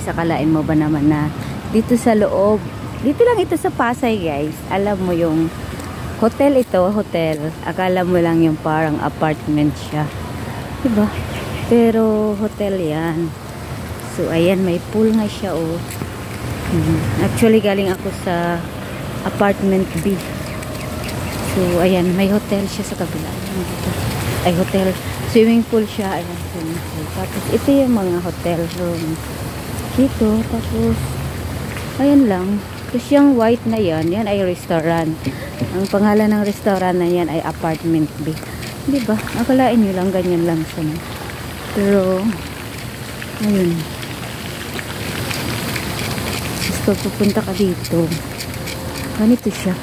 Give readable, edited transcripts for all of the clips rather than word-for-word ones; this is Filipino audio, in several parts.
akalain mo ba naman na dito sa loob, dito lang ito sa Pasay guys, alam mo yung hotel ito, hotel, akala mo lang yung parang apartment siya, diba? Pero hotel yan. So ayan, may pool nga siya oh. Actually galing ako sa apartment B. So ayan, may hotel siya sa kabila. Ay hotel, swimming pool siya. Ayan, swimming pool. Tapos ito yung mga hotel room dito. Tapos ayan lang. Tapos yung white na yan, yan ay restaurant. Ang pangalan ng restaurant na yan ay apartment B. Diba? Akalain nyo lang, ganyan lang siya. Pero ayun, gusto pupunta ka dito, ganito siya.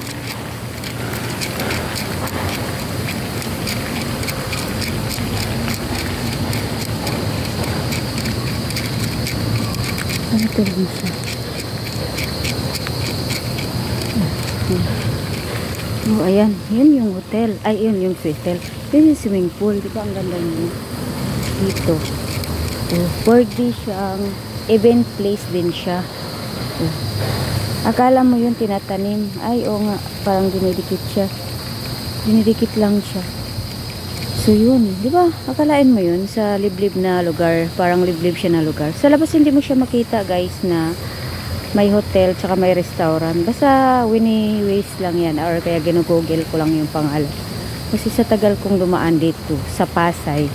Ganito lang siya. Oh, ayan, yun yung hotel. Ay, yun yung hotel. Yun yung swimming pool. Diba ang ganda nyo dito? Oh, birthday siyang event place din siya. Oh. Akala mo yun tinatanim. Ay, oo nga. Parang dinidikit siya. Dinidikit lang siya. So yun, di ba? Akalain mo yun sa liblib na lugar. Parang liblib siya na lugar. Sa labas hindi mo siya makita guys na may hotel tsaka may restaurant. Basta wini-waste lang yan. Or kaya ginugugel ko lang yung pangalan. Kasi sa tagal kong dumaan dito sa Pasay.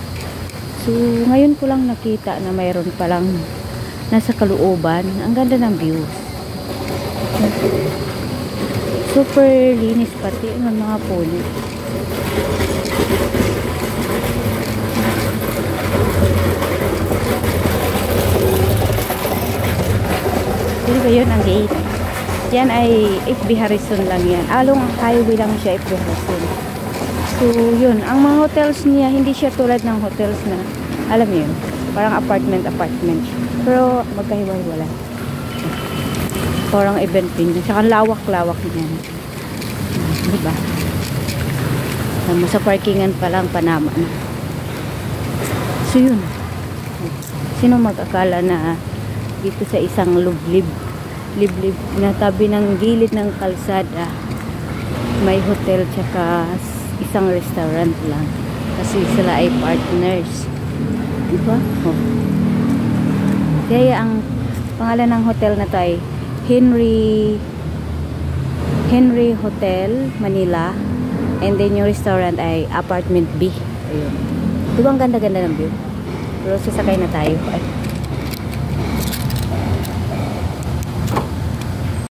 So ngayon ko lang nakita na mayroon palang nasa kalooban. Ang ganda ng views. Super linis pati ng mga puno. Dito ba yun ang gate? Yan ay FB Harrison lang yan. Along highway lang siya FB Harrison. So yun, ang mga hotels niya hindi siya tulad ng hotels na alam mo yun, parang apartment pero magkahiwa-hiwala. Parang event din yun. Tsaka lawak-lawak niyan. Diba? Sa parkingan pa lang Panama na. So yun, sino mag-akala na dito sa isang liblib na tabi ng gilid ng kalsada may hotel tsaka isang restaurant lang, kasi sila ay partners, diba? Oh. Kaya ang pangalan ng hotel na to ay Henry Hotel Manila, and then yung restaurant ay Apartment B. Ayun, diba ang ganda-ganda ng view? Pero sasakay na tayo. Ay.